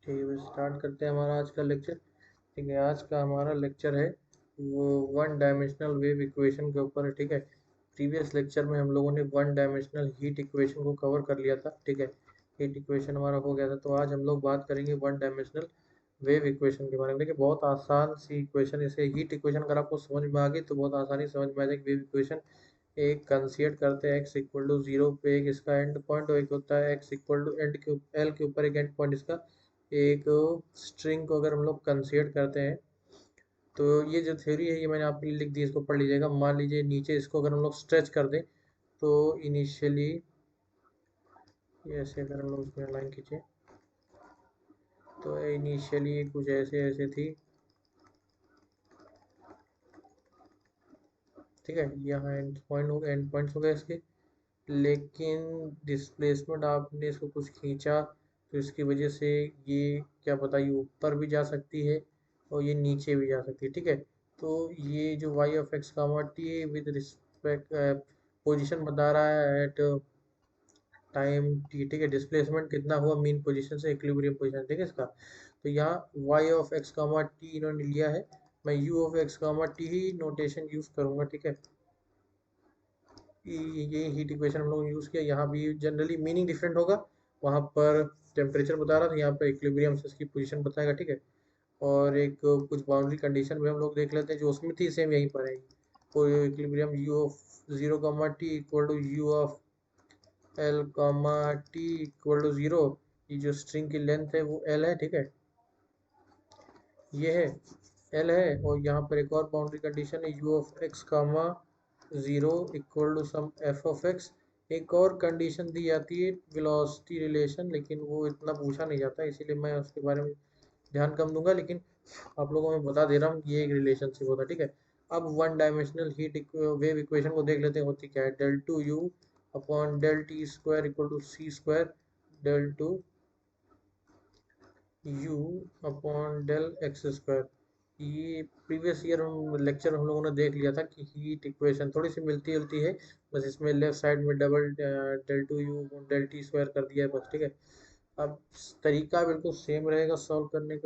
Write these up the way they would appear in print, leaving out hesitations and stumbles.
ठीक है, स्टार्ट करते हैं हमारा आज का लेक्चर। ठीक है, आज का हमारा लेक्चर है वो वन डायमेंशनल वेव इक्वेशन के ऊपर है। ठीक है, प्रीवियस लेक्चर में हम लोगों ने वन डायमेंशनल हीट इक्वेशन को कवर कर लिया था। ठीक है, हीट इक्वेशन हमारा हो गया था। तो आज हम लोग बात करेंगे वन डायमेंशनल वेव इक्वेशन के बारे में। देखिए, बहुत आसान सी इक्वेशन, इसे हीट इक्वेशन अगर आपको समझ में आ गई तो बहुत आसानी समझ में आ जाएगी। वेव इक्वेशन एक कंसीडर करते हैं एक्स इक्वल टू जीरो पे एक इसका एंड पॉइंट, और एक होता है एक्स इक्वल टू एंड के एल के ऊपर एक एंड पॉइंट इसका। एक स्ट्रिंग को अगर हम लोग कंसीडर करते हैं तो ये जो थ्योरी है ये मैंने आपके लिए लिख दी, इसको पढ़ लीजिएगा। मान लीजिए नीचे इसको अगर हम लोग स्ट्रेच कर दें तो इनिशियली ये ऐसे अगर हम लोग इसमें लाइन खींचे तो इनिशियली कुछ ऐसे ऐसे थी। ठीक है, यहाँ एंड पॉइंट हो गए, एंड पॉइंट्स हो गए इसके। लेकिन डिस्प्लेसमेंट आपने इसको कुछ खींचा तो इसकी वजह से ये क्या पता ये ऊपर भी जा सकती है और ये नीचे भी जा सकती है। ठीक है, तो ये जो y of x comma t with respect position बता रहा है एट टाइम टी। ठीक है, डिस्प्लेसमेंट कितना हुआ मीन पोजीशन से इक्विलिब्रियम पोजीशन। ठीक है इसका, तो यहाँ y of x comma t इन्होंने लिया है, मैं u of x comma t ही नोटेशन यूज करूंगा। ठीक है, ये हीट इक्वेशन हम लोग यूज़ किया। यहाँ भी जनरली मीनिंग डिफरेंट होगा, वहाँ पर टेम्परेचर बता रहा था, यहाँ पर इक्विलिब्रियम से इसकी पोजीशन बताएगा। ठीक है, और एक कुछ बाउंड्री कंडीशन भी हम लोग देख लेते हैं जो उसमें थी, सेम यहीं पर है। कोई equilibrium u of zero comma t equal to u of L comma t equal to zero. ये जो स्ट्रिंग की लेंथ है वो एल है। ठीक है, ये है एल है, और यहाँ पर एक और बाउंड्री कंडीशन है u of x comma zero equal to some f of x. एक और कंडीशन दी जाती है वेलोसिटी रिलेशन, लेकिन वो इतना पूछा नहीं जाता, इसीलिए मैं उसके बारे में ध्यान कम दूंगा। लेकिन आप लोगों को मैं बता दे रहा हूँ ये एक रिलेशनशिप होता है। ठीक है, अब one dimensional heat wave equation को देख लेते हैं। होती क्या है, del two u upon del t square equal to c square del two u upon del x square. ये प्रीवियस ईयर लेक्चर हम लोगों ने देख लिया था कि हीट इक्वेशन थोड़ी सी मिलती जुलती है, बस इसमें लेफ्ट साइड में double del two u del t square कर दिया है बस। ठीक है, अब तरीका बिल्कुल सेम रहेगा सॉल्व करने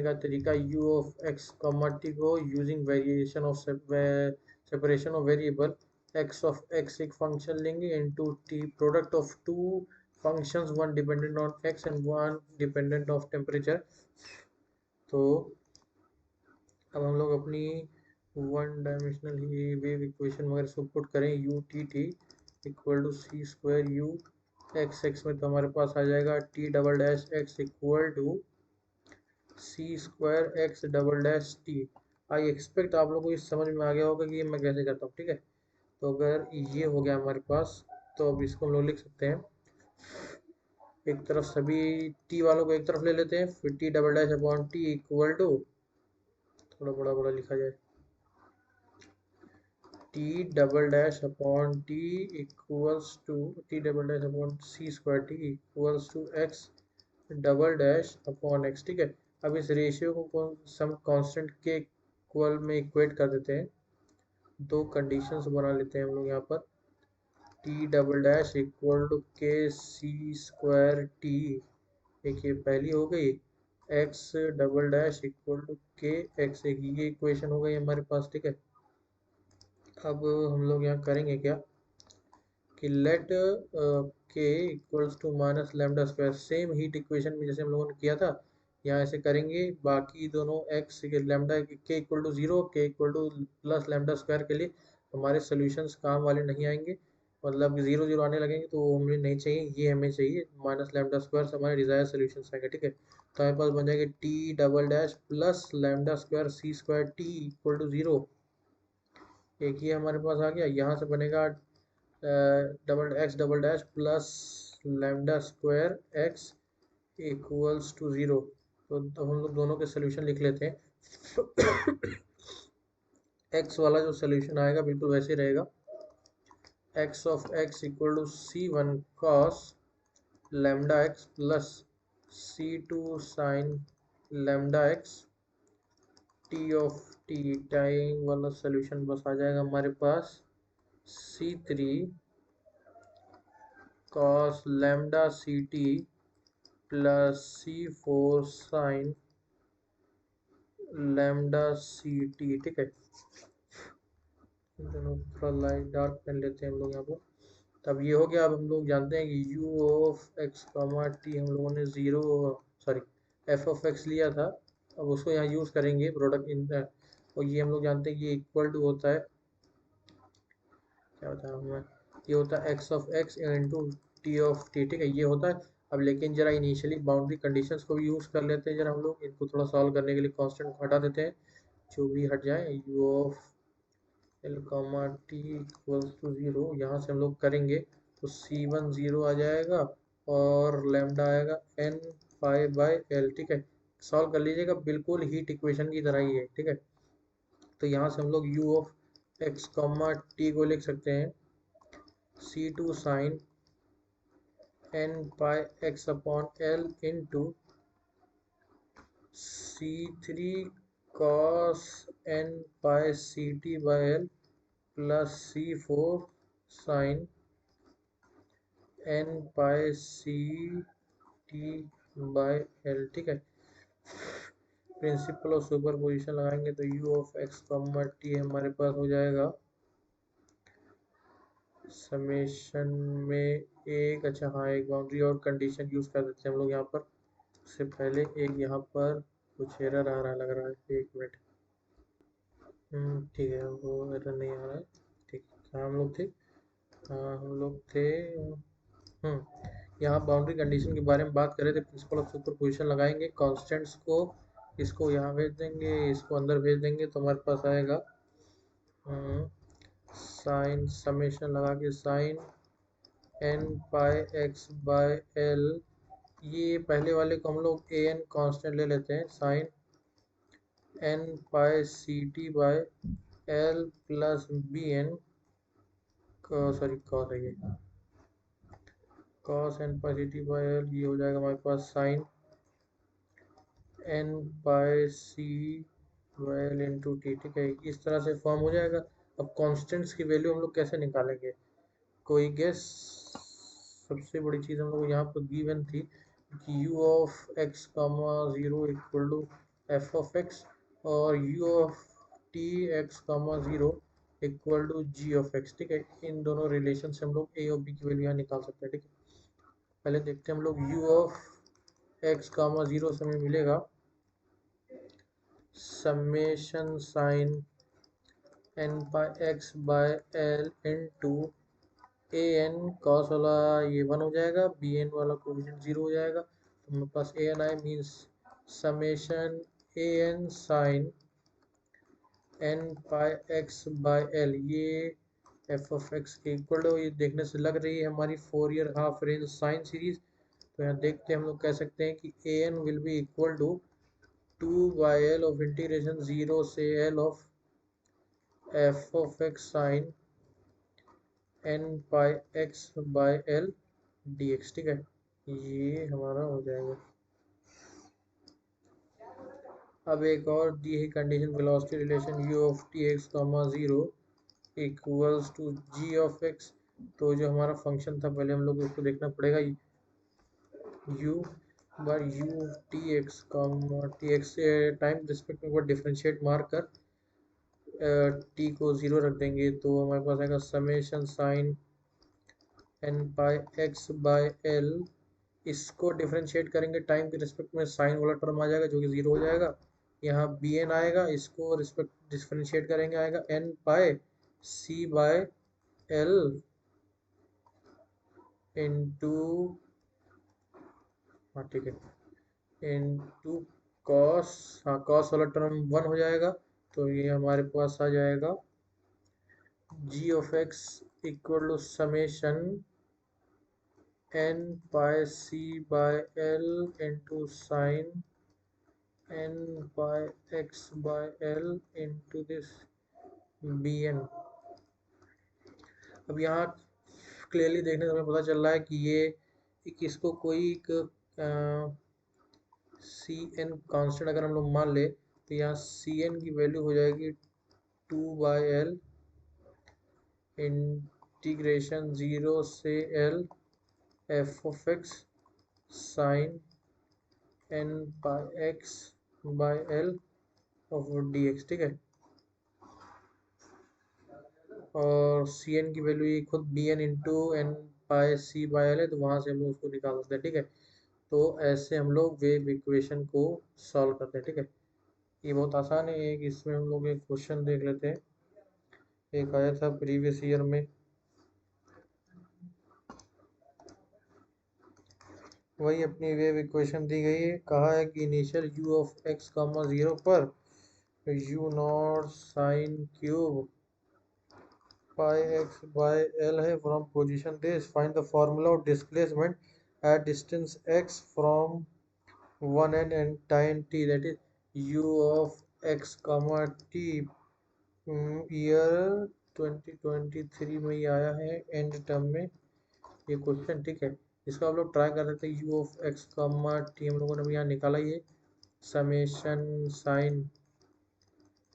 का। तरीका U of X comma T को using variation of separation of variable X of x एक फंक्शन लेंगे into T product of two functions, one dependent on X and one dependent of temperature. तो अब हम लोग अपनी वन डायमेंशनल वेव इक्वेशन वगैरह इसको पुट करें, u t t equal to c square u x x में, तो हमारे पास आ जाएगा T double dash x equal to c square x double dash t. I expect आप लोगों को ये समझ में आ गया होगा कि ये मैं कैसे करता हूँ। ठीक है, तो अगर ये हो गया हमारे पास, तो अब इसको हम लोग लिख सकते हैं, एक तरफ सभी टी वालों को एक तरफ ले लेते हैं, फिर T double dash upon T equal to, थोड़ा बड़ा बड़ा लिखा जाए, T double dash upon T equals to T double dash upon C square T equals to X double dash upon X. ठीक है, अब इस रेशियो को सम कांस्टेंट के इक्वल में इक्वेट कर देते हैं। दो कंडीशंस बना लेते हैं हम लोग यहाँ पर, T double dash equal to K C square T, एक ये पहली हो गई, X double dash equal to K X, एक ये इक्वेशन हो गई हमारे पास। ठीक है, अब हम लोग यहाँ करेंगे क्या कि let K equals to minus lambda square, same heat equation में जैसे हम लोगों ने किया था यहाँ ऐसे करेंगे। बाकी दोनों एक्स लेमडा के इक्वल टू जीरो, के equal two plus lambda square के लिए हमारे सोल्यूशंस काम वाले नहीं आएंगे, मतलब जीरो जीरो आने लगेंगे तो वो हमें नहीं चाहिए, ये हमें चाहिए माइनस लेमडा स्क्वायर से हमारे डिजायर सोल्यूशन आएंगे। ठीक है, तो हमारे पास बन जाएगा T double dash plus lambda square C square T equal to zero. एक ये हमारे पास आ गया, यहाँ से बनेगा double X double dash plus lambda square X equals to zero. तो अब हम लोग दोनों के सोल्यूशन लिख लेते हैं। एक्स वाला जो सोल्यूशन आएगा बिल्कुल वैसे रहेगा, X of X equal to C one cos lambda X plus C two sine lambda X, T of T time वाला सोल्यूशन बस आ जाएगा हमारे पास C three cos lambda C T plus C4 sine lambda C T. ठीक है, दोनों थोड़ा लाइट डार्क पेन लेते हैं हम लोग यहाँ पर। तब ये हो गया। अब हम लोग जानते हैं कि u of X comma T हम लोगों ने zero sorry f of x लिया था। अब उसको यहाँ यूज़ करेंगे प्रोडक्ट इन और ये हम लोग जानते हैं कि इक्वल टू होता है, क्या बता रहा हूँ मैं, ये होता है x of x into T of T. ठीक है, ये होता है। अब लेकिन जरा इनिशियली बाउंड्री कंडीशंस को भी यूज़ कर लेते हैं जरा हम लोग। इनको थोड़ा सॉल्व करने के लिए कांस्टेंट को हटा देते हैं, जो भी हट जाए। u of L comma T equals to zero, यहाँ से हम लोग करेंगे तो C1 ज़ीरो आ जाएगा और लैम्डा आएगा n पाई बाय एल। ठीक है, सॉल्व कर लीजिएगा, बिल्कुल हीट इक्वेशन की तरह ही है। ठीक है, तो यहाँ से हम लोग u of X comma T को लिख सकते हैं C2 sine n pi X upon L into C3 cos n pi C T by L plus C4 sine n pi C T by L. ठीक है, प्रिंसिपल ऑफ सुपर पोजिशन लगाएंगे तो u of X comma T हमारे पास हो जाएगा summation में एक, अच्छा हाँ, एक बाउंड्री और कंडीशन यूज कर देते हैं हम लोग यहाँ पर। उससे पहले एक यहाँ पर कुछ एरर आ रहा लग रहा है, एक मिनट। ठीक है, वो एरर नहीं आ रहा है। ठीक, कहाँ हम लोग थे? हम लोग थे यहाँ बाउंड्री कंडीशन के बारे में बात करें तो प्रिंसिपल ऑफ सुपरपोजिशन लगाएंगे, कांस्टेंट्स को इसको यहाँ भेज देंगे, इसको अंदर भेज देंगे तो हमारे पास आएगा साइन समेशन लगा के sine n pi X by L. ये पहले वाले को हम लोग ए एन कॉन्स्टेंट ले लेते हैं, sine n pi C T by L plus B N sorry cos है ये, cos n pi C T by L. ये हो जाएगा हमारे पास sine n pi C by L into T. ठीक है, इस तरह से फॉर्म हो जाएगा। अब कॉन्स्टेंट्स की वैल्यू हम लोग कैसे निकालेंगे, कोई गेस? सबसे बड़ी चीज़ हम लोग यहाँ पर गिवन थी कि u of x comma zero equal to F of X और u of T X comma zero equal to G of X. ठीक है, इन दोनों रिलेशन से हम लोग ए और बी की वैल्यू यहाँ निकाल सकते हैं। ठीक है, पहले देखते हैं हम लोग u of x comma zero से हमें मिलेगा summation sine n pi X by L into A N cos वाला ये 1 हो जाएगा, बी एन वाला कोएफिशिएंट 0 हो जाएगा, तो हमारे पास A N I means summation A N sine n pi X by L, ये एफ ऑफ एक्स के इक्वल हो। ये देखने से लग रही है हमारी Fourier half range sine series. तो यहाँ देखते हैं हम लोग कह सकते हैं कि A N will be equal to 2 by L of integration 0 से L of F of X sine n pi X by L D X. ठीक है, ये हमारा हो जाएगा। अब एक और दी है condition, velocity relation u of T X comma zero equals to G of X. तो जो हमारा फंक्शन था पहले हम लोग उसको देखना पड़ेगा, u बार u T X comma T x से टाइम रिस्पेक्ट में डिफरेंशिएट मार कर t को 0 रख देंगे तो हमारे पास आएगा summation sine n pi X by L. इसको डिफरेंशिएट करेंगे टाइम के रिस्पेक्ट में, साइन वाला टर्म आ जाएगा जो कि 0 हो जाएगा। यहाँ बी एन आएगा, इसको रिस्पेक्ट डिफरेंशिएट करेंगे आएगा n pi C by L into, हाँ ठीक है, इंटू कॉस, हाँ कॉस वाला टर्म 1 हो जाएगा। तो ये हमारे पास आ जाएगा G of X equal to summation n pi C by L into sine n pi X by L into this B N. अब यहाँ क्लियरली देखने से हमें पता चल रहा है कि ये इसको कोई सी एन कॉन्स्टेंट अगर हम लोग मान ले तो यहाँ सी एन की वैल्यू हो जाएगी 2 बाई एल इंटीग्रेशन 0 से L F of X sine N by X by L of D X, ठीक है। और सी एन की वैल्यू ये खुद B N into N by C by L है, तो वहाँ से हम लोग उसको निकाल सकते हैं, ठीक है। तो ऐसे हम लोग वेव इक्वेशन को सॉल्व करते हैं, ठीक है। ये बहुत आसान है। एक इसमें हम लोग एक क्वेश्चन देख लेते हैं। एक आया था प्रीवियस ईयर में, वही अपनी वेव इक्वेशन दी गई है। कहा है कि initial u of x comma 0 पर u naught sine cube pi X by L है from position this, find the formula of displacement at distance x from 1 and time t, that is u of x comma t। Year 2023 में ही आया है and term में ये question, ठीक है। इसको आप लोग ट्राई कर सकते हैं। u of x comma t हम लोगों ने भी यहाँ निकाला, ये summation sine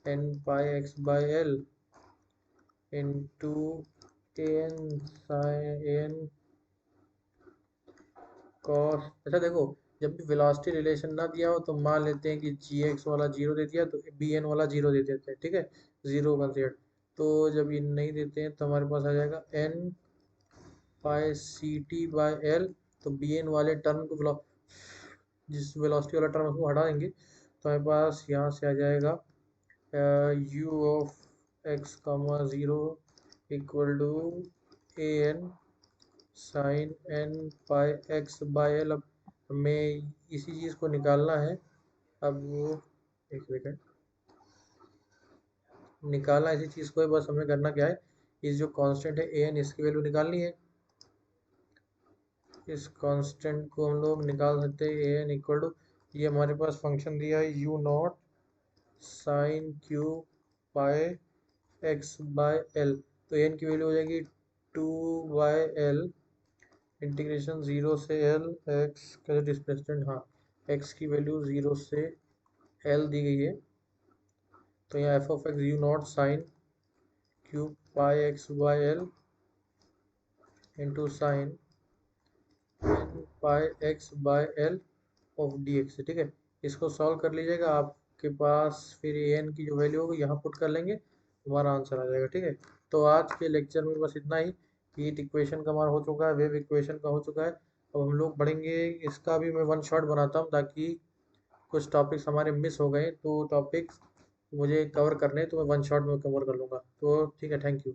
N pi X by L into N sine N cos. अच्छा देखो, जब भी वेलोसिटी रिलेशन ना दिया हो तो मान लेते हैं कि जी एक्स वाला जीरो दे दिया तो बी एन वाला जीरो दे देते हैं, ठीक है, जीरो कंसिडर। तो जब ये नहीं देते हैं तो हमारे पास आ जाएगा N pi C T by L. तो बी एन वाले टर्म को, जिस वेलोसिटी वाला टर्म उसको हटा देंगे तो हमारे पास यहाँ से आ जाएगा u of x comma 0 equal to A N sine N pi X by L. अब हमें इसी चीज़ को निकालना है। अब एक सेकेंड, निकालना इसी चीज़ को है, बस हमें करना क्या है, इस जो कांस्टेंट है ए एन इसकी वैल्यू निकालनी है। इस कांस्टेंट को हम लोग निकाल सकते हैं ए एन इक्वल टू, ये हमारे पास फंक्शन दिया है U naught sine Q pi X by L. तो एन की वैल्यू हो जाएगी 2/l इंटीग्रेशन 0 से एल एक्स का डिस्प्लेसमेंट, हाँ एक्स की वैल्यू 0 से एल दी गई है। तो यहाँ F of X U naught sine cube pi X by L into sine N pi X by L of D X, ठीक है। इसको सॉल्व कर लीजिएगा, आपके पास फिर ए एन की जो वैल्यू होगी यहाँ पुट कर लेंगे, हमारा आंसर आ जाएगा, ठीक है। तो आज के लेक्चर में बस इतना ही। हीट इक्वेशन का हमारा हो चुका है, वेव इक्वेशन का हो चुका है। अब हम लोग पढ़ेंगे, इसका भी मैं वन शॉट बनाता हूँ ताकि कुछ टॉपिक्स हमारे मिस हो गए, तो टॉपिक्स मुझे कवर करने हैं तो मैं वन शॉट में कवर कर लूँगा। तो ठीक है, थैंक यू।